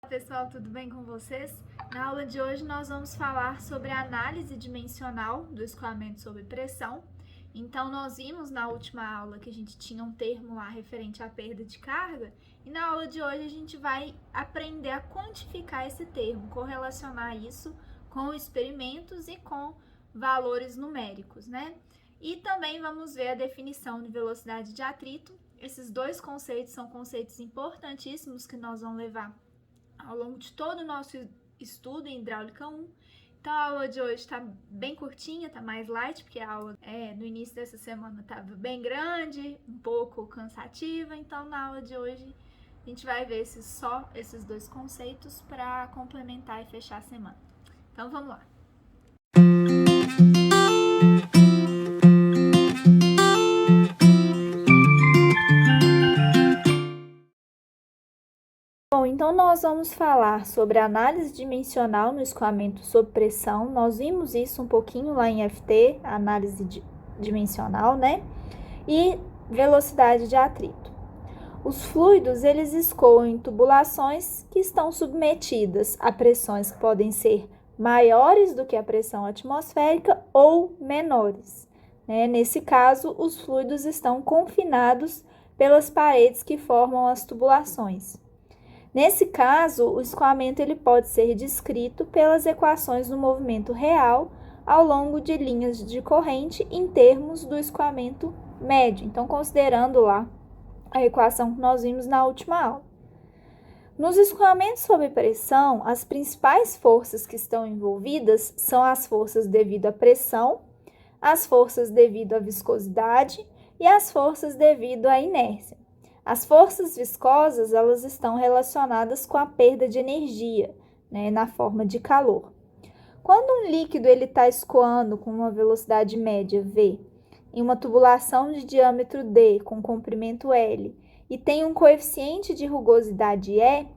Olá pessoal, tudo bem com vocês? Na aula de hoje nós vamos falar sobre a análise dimensional do escoamento sob pressão. Então nós vimos na última aula que a gente tinha um termo lá referente à perda de carga e na aula de hoje a gente vai aprender a quantificar esse termo, correlacionar isso com experimentos e com valores numéricos, né? E também vamos ver a definição de velocidade de atrito. Esses dois conceitos são conceitos importantíssimos que nós vamos levar ao longo de todo o nosso estudo em hidráulica 1. Então a aula de hoje está bem curtinha, está mais light, porque a aula no início dessa semana estava bem grande, um pouco cansativa. Então na aula de hoje a gente vai ver só esses dois conceitos para complementar e fechar a semana. Então vamos lá. Bom, então nós vamos falar sobre análise dimensional no escoamento sob pressão. Nós vimos isso um pouquinho lá em FT, análise dimensional, né? E velocidade de atrito. Os fluidos, eles escoam em tubulações que estão submetidas a pressões que podem ser maiores do que a pressão atmosférica ou menores, né? Nesse caso, os fluidos estão confinados pelas paredes que formam as tubulações. Nesse caso, o escoamento ele pode ser descrito pelas equações do movimento real ao longo de linhas de corrente em termos do escoamento médio. Então, considerando lá a equação que nós vimos na última aula. Nos escoamentos sob pressão, as principais forças que estão envolvidas são as forças devido à pressão, as forças devido à viscosidade e as forças devido à inércia. As forças viscosas, elas estão relacionadas com a perda de energia, né, na forma de calor. Quando um líquido está escoando com uma velocidade média V, em uma tubulação de diâmetro D com comprimento L, e tem um coeficiente de rugosidade E,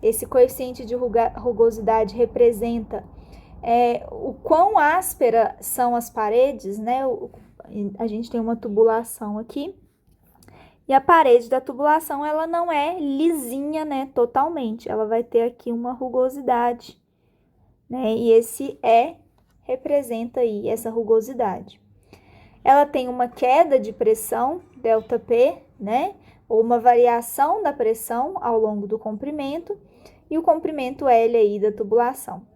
esse coeficiente de rugosidade representa o quão áspera são as paredes, né? A gente tem uma tubulação aqui, e a parede da tubulação, ela não é lisinha, né, totalmente. Ela vai ter aqui uma rugosidade, né? E esse E representa aí essa rugosidade. Ela tem uma queda de pressão, ΔP, né? Ou uma variação da pressão ao longo do comprimento e o comprimento L aí da tubulação.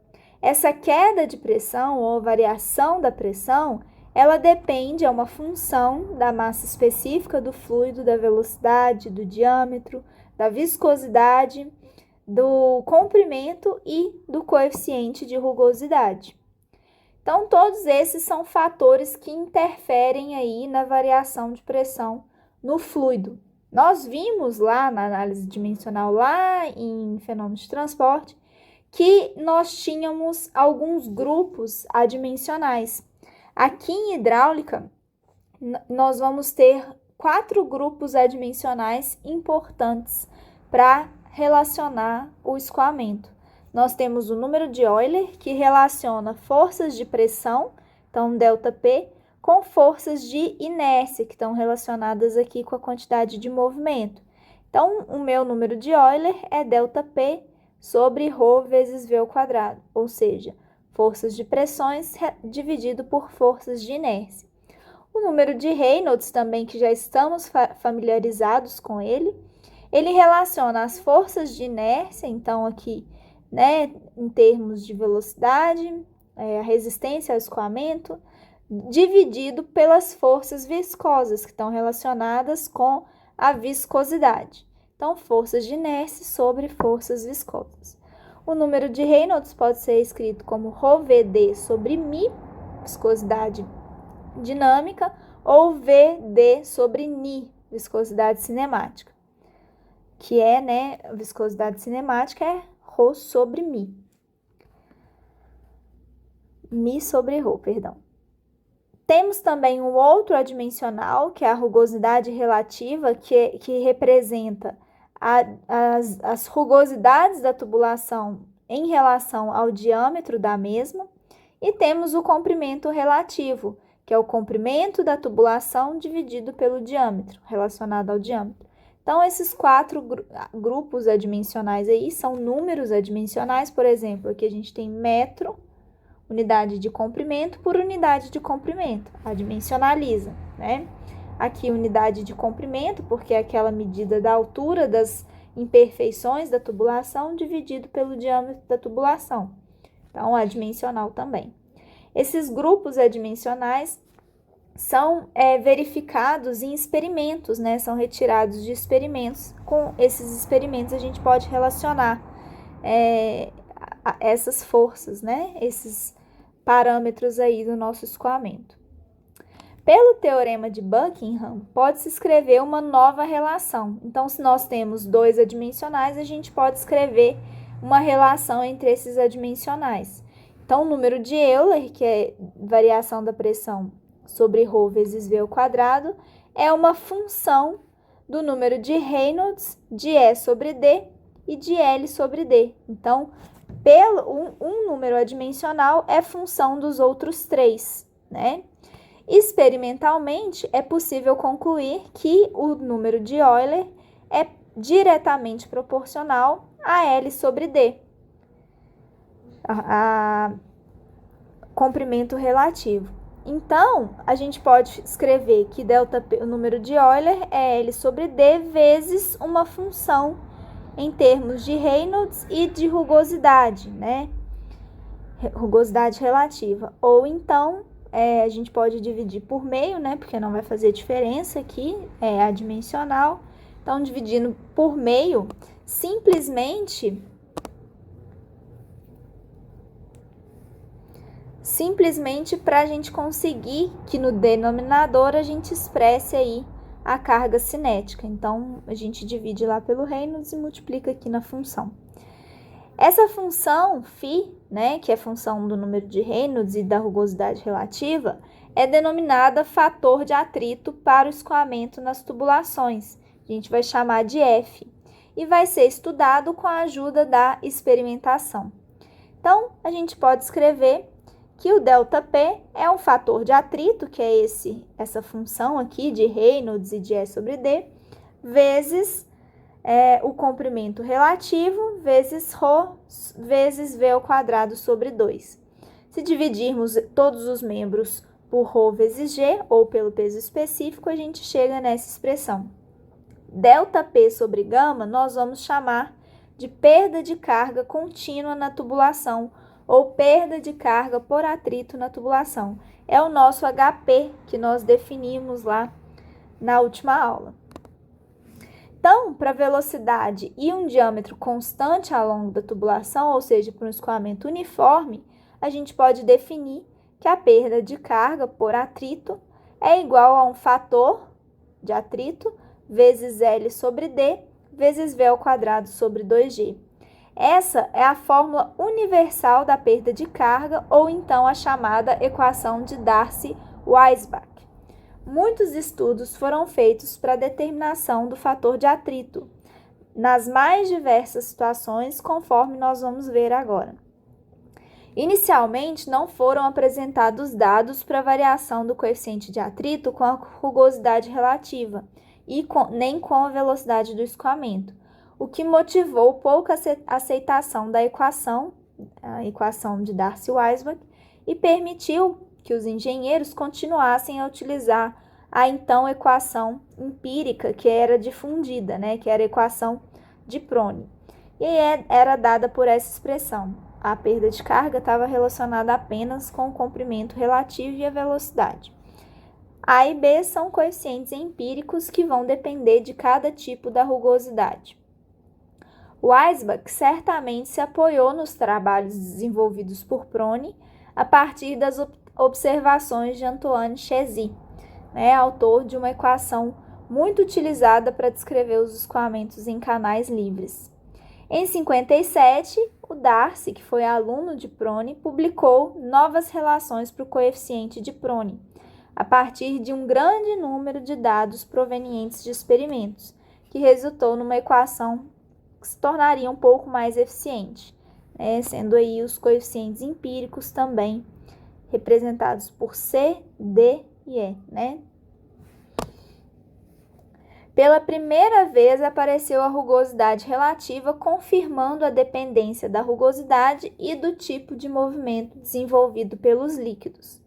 Essa queda de pressão ou variação da pressão, ela depende, é uma função da massa específica do fluido, da velocidade, do diâmetro, da viscosidade, do comprimento e do coeficiente de rugosidade. Então, todos esses são fatores que interferem aí na variação de pressão no fluido. Nós vimos lá na análise dimensional, lá em fenômenos de transporte, que nós tínhamos alguns grupos adimensionais. Aqui em hidráulica, nós vamos ter 4 grupos adimensionais importantes para relacionar o escoamento. Nós temos o número de Euler, que relaciona forças de pressão, então ΔP, com forças de inércia, que estão relacionadas aqui com a quantidade de movimento. Então, o meu número de Euler é ΔP sobre ρ vezes V ao quadrado, ou seja, forças de pressões dividido por forças de inércia. O número de Reynolds também, que já estamos familiarizados com ele relaciona as forças de inércia, então aqui, né, em termos de velocidade, a resistência ao escoamento, dividido pelas forças viscosas, que estão relacionadas com a viscosidade. Então, forças de inércia sobre forças viscosas. O número de Reynolds pode ser escrito como ρVd sobre μ, viscosidade dinâmica, ou Vd sobre Ni, viscosidade cinemática, que é, né, a viscosidade cinemática é ρ sobre μ. μ sobre ρ, perdão. Temos também um outro adimensional, que é a rugosidade relativa, que representa as rugosidades da tubulação em relação ao diâmetro da mesma, e temos o comprimento relativo, que é o comprimento da tubulação dividido pelo diâmetro, relacionado ao diâmetro. Então, esses 4 grupos adimensionais aí são números adimensionais, por exemplo, aqui a gente tem metro, unidade de comprimento por unidade de comprimento, adimensionaliza, né? Aqui, unidade de comprimento, porque é aquela medida da altura das imperfeições da tubulação dividido pelo diâmetro da tubulação. Então, adimensional também. Esses grupos adimensionais são verificados em experimentos, né? São retirados de experimentos. Com esses experimentos, a gente pode relacionar essas forças, né? Esses parâmetros aí do nosso escoamento. Pelo teorema de Buckingham, pode-se escrever uma nova relação. Então, se nós temos 2 adimensionais, a gente pode escrever uma relação entre esses adimensionais. Então, o número de Euler, que é variação da pressão sobre ρ vezes V ao quadrado, é uma função do número de Reynolds, de E sobre D e de L sobre D. Então, um número adimensional é função dos outros 3, né? Experimentalmente, é possível concluir que o número de Euler é diretamente proporcional a L sobre D, a comprimento relativo. Então, a gente pode escrever que ΔP, o número de Euler, é L sobre D vezes uma função em termos de Reynolds e de rugosidade, né? Rugosidade relativa. Ou então, a gente pode dividir por meio, né? Porque não vai fazer diferença aqui, é adimensional. Então, dividindo por meio, simplesmente para a gente conseguir que no denominador a gente expresse aí a carga cinética. Então, a gente divide lá pelo Reynolds e multiplica aqui na função. Essa função φ, né, que é função do número de Reynolds e da rugosidade relativa, é denominada fator de atrito para o escoamento nas tubulações. A gente vai chamar de F e vai ser estudado com a ajuda da experimentação. Então, a gente pode escrever que o ΔP é um fator de atrito, que é essa função aqui de Reynolds e de E sobre D, vezes o comprimento relativo, vezes ρ, vezes V ao quadrado sobre 2. Se dividirmos todos os membros por ρ vezes G, ou pelo peso específico, a gente chega nessa expressão. ΔP sobre γ, nós vamos chamar de perda de carga contínua na tubulação, ou perda de carga por atrito na tubulação. É o nosso HP que nós definimos lá na última aula. Então, para velocidade e um diâmetro constante ao longo da tubulação, ou seja, para um escoamento uniforme, a gente pode definir que a perda de carga por atrito é igual a um fator de atrito vezes L sobre D vezes V ao quadrado sobre 2G. Essa é a fórmula universal da perda de carga, ou então a chamada equação de Darcy-Weisbach. Muitos estudos foram feitos para a determinação do fator de atrito, nas mais diversas situações, conforme nós vamos ver agora. Inicialmente, não foram apresentados dados para variação do coeficiente de atrito com a rugosidade relativa, nem com a velocidade do escoamento, o que motivou pouca aceitação da equação, a equação de Darcy-Weisbach, e permitiu que os engenheiros continuassem a utilizar a então equação empírica que era difundida, né, que era a equação de Prony. E era dada por essa expressão. A perda de carga estava relacionada apenas com o comprimento relativo e a velocidade. A e B são coeficientes empíricos que vão depender de cada tipo da rugosidade. Weisbach certamente se apoiou nos trabalhos desenvolvidos por Prony a partir das observações de Antoine Chézy, né, autor de uma equação muito utilizada para descrever os escoamentos em canais livres. Em 57, o Darcy, que foi aluno de Prony, publicou novas relações para o coeficiente de Prony, a partir de um grande número de dados provenientes de experimentos, que resultou numa equação que se tornaria um pouco mais eficiente, né, sendo aí os coeficientes empíricos também representados por C, D e E, né? Pela primeira vez apareceu a rugosidade relativa, confirmando a dependência da rugosidade e do tipo de movimento desenvolvido pelos líquidos.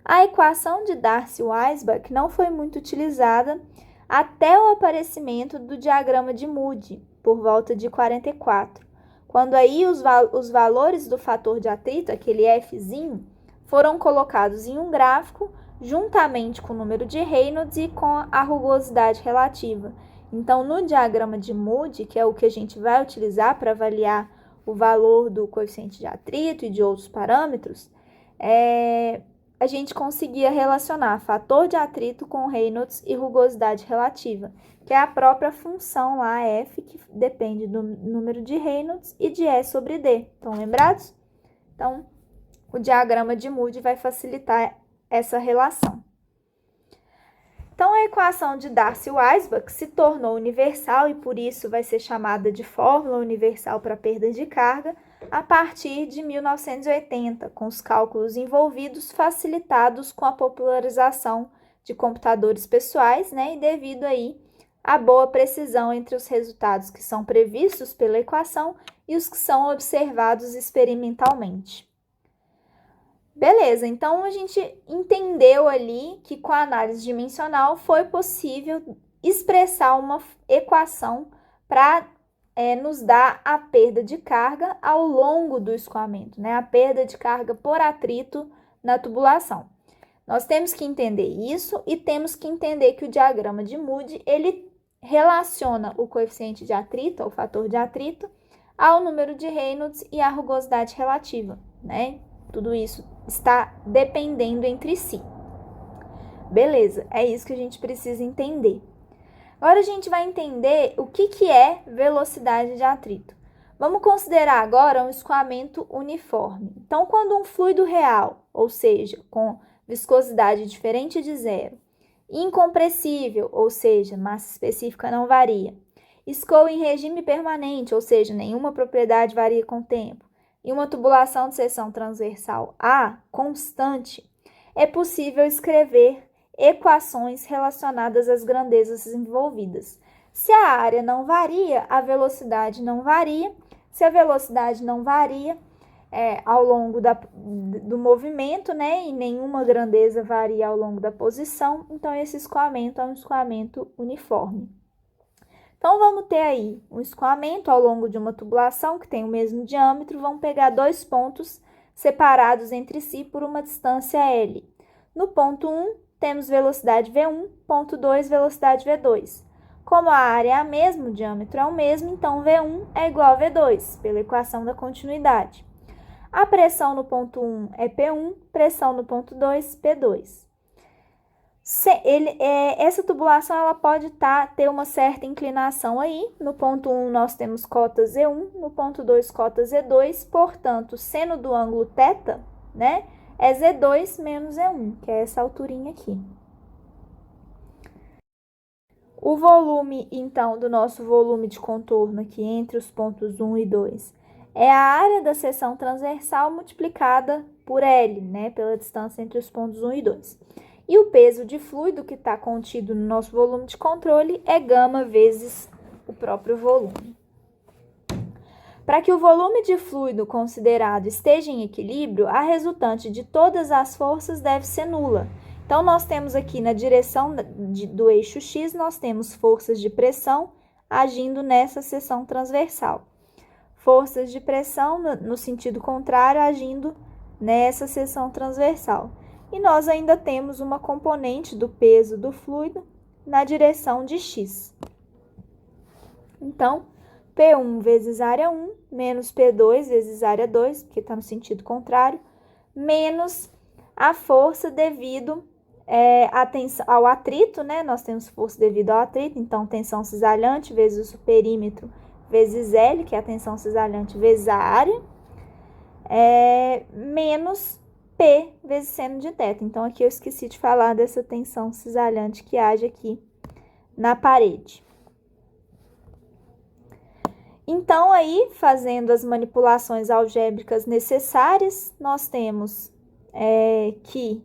A equação de Darcy-Weisbach não foi muito utilizada até o aparecimento do diagrama de Moody, por volta de 44, quando aí os valores do fator de atrito, aquele Fzinho, foram colocados em um gráfico juntamente com o número de Reynolds e com a rugosidade relativa. Então, no diagrama de Moody, que é o que a gente vai utilizar para avaliar o valor do coeficiente de atrito e de outros parâmetros, a gente conseguia relacionar fator de atrito com Reynolds e rugosidade relativa, que é a própria função lá, F, que depende do número de Reynolds e de E sobre D. Estão lembrados? Então, o diagrama de Moody vai facilitar essa relação. Então, a equação de Darcy-Weisbach se tornou universal e, por isso, vai ser chamada de fórmula universal para perda de carga a partir de 1980, com os cálculos envolvidos facilitados com a popularização de computadores pessoais, né, e devido aí à boa precisão entre os resultados que são previstos pela equação e os que são observados experimentalmente. Beleza, então a gente entendeu ali que com a análise dimensional foi possível expressar uma equação para nos dar a perda de carga ao longo do escoamento, né? A perda de carga por atrito na tubulação. Nós temos que entender isso e temos que entender que o diagrama de Moody, ele relaciona o coeficiente de atrito, o fator de atrito, ao número de Reynolds e à rugosidade relativa, né? Tudo isso está dependendo entre si. Beleza, é isso que a gente precisa entender. Agora a gente vai entender o que é velocidade de atrito. Vamos considerar agora um escoamento uniforme. Então, quando um fluido real, ou seja, com viscosidade diferente de zero, incompressível, ou seja, massa específica não varia, escoa em regime permanente, ou seja, nenhuma propriedade varia com o tempo, e uma tubulação de seção transversal A constante, é possível escrever equações relacionadas às grandezas envolvidas. Se a área não varia, a velocidade não varia. Se a velocidade não varia ao longo do movimento, né, e nenhuma grandeza varia ao longo da posição, então esse escoamento é um escoamento uniforme. Então, vamos ter aí um escoamento ao longo de uma tubulação que tem o mesmo diâmetro. Vamos pegar dois pontos separados entre si por uma distância L. No ponto 1, temos velocidade V1, ponto 2, velocidade V2. Como a área é a mesma, o diâmetro é o mesmo, então V1 é igual a V2, pela equação da continuidade. A pressão no ponto 1 é P1, pressão no ponto 2, P2. Essa tubulação ela pode ter uma certa inclinação aí. No ponto 1 nós temos cota Z1, no ponto 2 cota Z2, portanto, seno do ângulo θ, né, é Z2 menos Z1, que é essa alturinha aqui. O volume, então, do nosso volume de contorno aqui entre os pontos 1 e 2 é a área da seção transversal multiplicada por L, né, pela distância entre os pontos 1 e 2. E o peso de fluido que está contido no nosso volume de controle é γ vezes o próprio volume. Para que o volume de fluido considerado esteja em equilíbrio, a resultante de todas as forças deve ser nula. Então, nós temos aqui na direção do eixo X, nós temos forças de pressão agindo nessa seção transversal. Forças de pressão no sentido contrário agindo nessa seção transversal. E nós ainda temos uma componente do peso do fluido na direção de X. Então, P1 vezes área 1, menos P2 vezes área 2, porque está no sentido contrário, menos a força devido ao atrito, né? Nós temos força devido ao atrito, então tensão cisalhante vezes o perímetro vezes L, que é a tensão cisalhante vezes a área, menos P vezes seno de θ. Então, aqui eu esqueci de falar dessa tensão cisalhante que age aqui na parede. Então, aí, fazendo as manipulações algébricas necessárias, nós temos que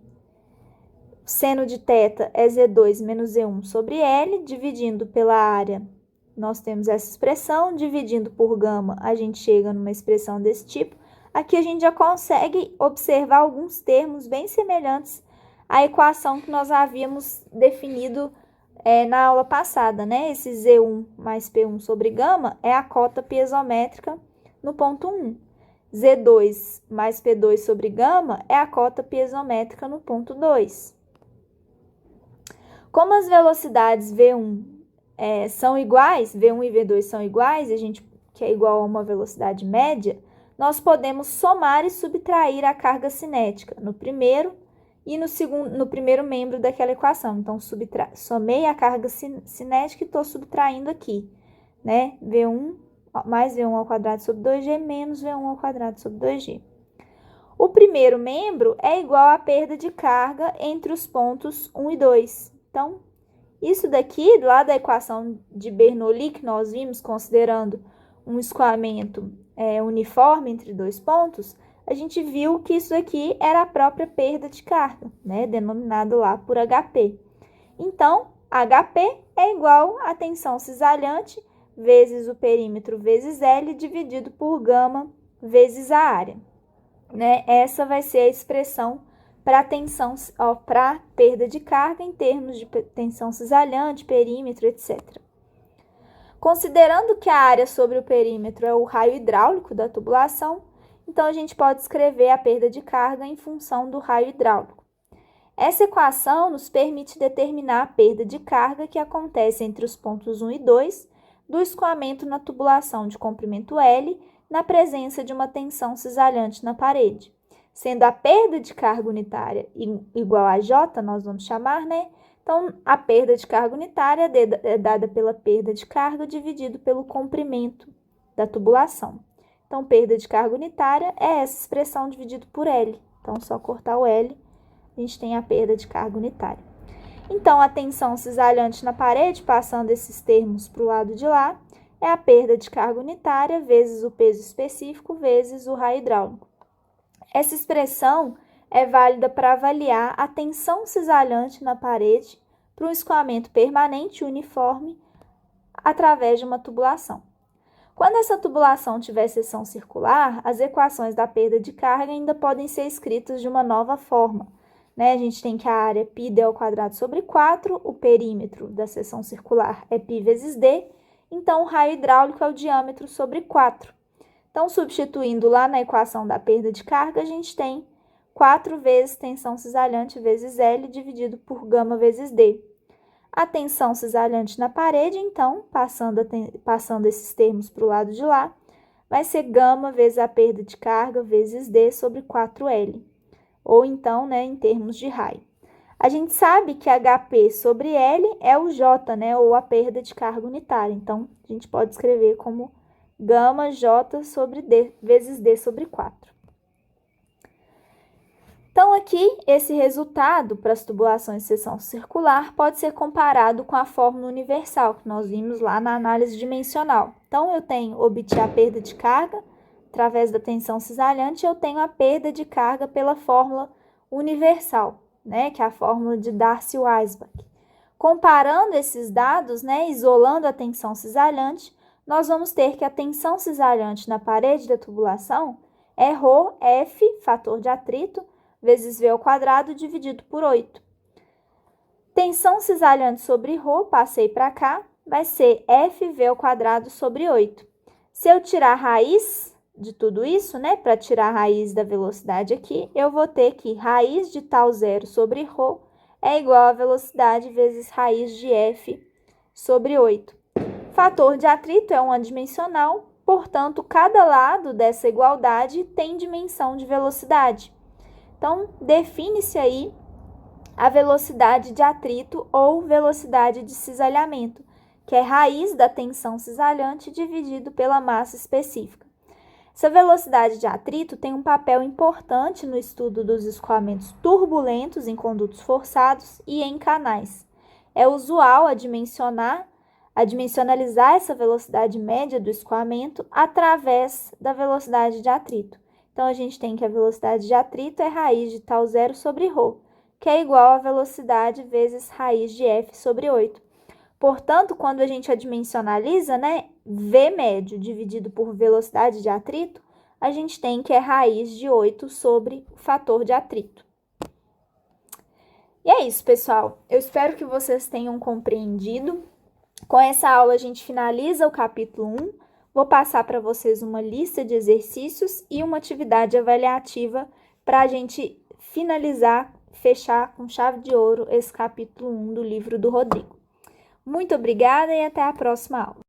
Seno de θ é Z2 menos Z1 sobre L, dividindo pela área, nós temos essa expressão, dividindo por gama, a gente chega numa expressão desse tipo. Aqui a gente já consegue observar alguns termos bem semelhantes à equação que nós havíamos definido na aula passada, né? Esse Z1 mais P1 sobre gama é a cota piezométrica no ponto 1. Z2 mais P2 sobre gama é a cota piezométrica no ponto 2. Como as velocidades V1 são iguais, V1 e V2 são iguais, a gente que é igual a uma velocidade média, nós podemos somar e subtrair a carga cinética no primeiro e no primeiro membro daquela equação. Então, somei a carga cinética e estou subtraindo aqui, né? V1 mais V1 ao quadrado sobre 2G menos V1 ao quadrado sobre 2G. O primeiro membro é igual à perda de carga entre os pontos 1 e 2. Então, isso daqui, lá da equação de Bernoulli, que nós vimos, considerando um escoamento uniforme entre dois pontos, a gente viu que isso aqui era a própria perda de carga, né, denominado lá por HP. Então, HP é igual a tensão cisalhante vezes o perímetro vezes L dividido por gama vezes a área. Né? Essa vai ser a expressão para tensão, para perda de carga em termos de tensão cisalhante, perímetro, etc. Considerando que a área sobre o perímetro é o raio hidráulico da tubulação, então a gente pode escrever a perda de carga em função do raio hidráulico. Essa equação nos permite determinar a perda de carga que acontece entre os pontos 1 e 2 do escoamento na tubulação de comprimento L na presença de uma tensão cisalhante na parede. Sendo a perda de carga unitária igual a J, nós vamos chamar, né? Então, a perda de carga unitária é dada pela perda de carga dividido pelo comprimento da tubulação. Então, perda de carga unitária é essa expressão dividido por L. Então, só cortar o L, a gente tem a perda de carga unitária. Então, a tensão cisalhante na parede, passando esses termos para o lado de lá, é a perda de carga unitária vezes o peso específico vezes o raio hidráulico. Essa expressão é válida para avaliar a tensão cisalhante na parede para um escoamento permanente e uniforme através de uma tubulação. Quando essa tubulação tiver seção circular, as equações da perda de carga ainda podem ser escritas de uma nova forma. Né? A gente tem que a área πd ao quadrado sobre 4, o perímetro da seção circular é π vezes d, então o raio hidráulico é o diâmetro sobre 4. Então, substituindo lá na equação da perda de carga, a gente tem 4 vezes tensão cisalhante vezes L dividido por gama vezes D. A tensão cisalhante na parede, então, passando esses termos para o lado de lá, vai ser gama vezes a perda de carga vezes D sobre 4L. Ou então, né, em termos de raio. A gente sabe que HP sobre L é o J, né, ou a perda de carga unitária. Então, a gente pode escrever como gama J sobre D vezes D sobre 4. Então, aqui, esse resultado para as tubulações de seção circular pode ser comparado com a fórmula universal que nós vimos lá na análise dimensional. Então, eu obtive a perda de carga através da tensão cisalhante, eu tenho a perda de carga pela fórmula universal, né, que é a fórmula de Darcy-Weisbach. Comparando esses dados, né, isolando a tensão cisalhante, nós vamos ter que a tensão cisalhante na parede da tubulação é ρF, fator de atrito, vezes V ao quadrado dividido por 8. Tensão cisalhante sobre ρ, passei para cá, vai ser FV ao quadrado sobre 8. Se eu tirar a raiz de tudo isso, né, para tirar a raiz da velocidade aqui, eu vou ter que raiz de tal zero sobre ρ é igual a velocidade vezes raiz de F sobre 8. Fator de atrito é uma dimensional, portanto, cada lado dessa igualdade tem dimensão de velocidade. Então, define-se aí a velocidade de atrito ou velocidade de cisalhamento, que é raiz da tensão cisalhante dividido pela massa específica. Essa velocidade de atrito tem um papel importante no estudo dos escoamentos turbulentos em condutos forçados e em canais. É usual dimensionalizar essa velocidade média do escoamento através da velocidade de atrito. Então, a gente tem que a velocidade de atrito é raiz de tal zero sobre ρ, que é igual a velocidade vezes raiz de f sobre 8. Portanto, quando a gente adimensionaliza, né, v médio dividido por velocidade de atrito, a gente tem que é raiz de 8 sobre o fator de atrito. E é isso, pessoal. Eu espero que vocês tenham compreendido. Com essa aula, a gente finaliza o capítulo 1. Vou passar para vocês uma lista de exercícios e uma atividade avaliativa para a gente finalizar, fechar com chave de ouro esse capítulo 1 do livro do Rodrigo. Muito obrigada e até a próxima aula.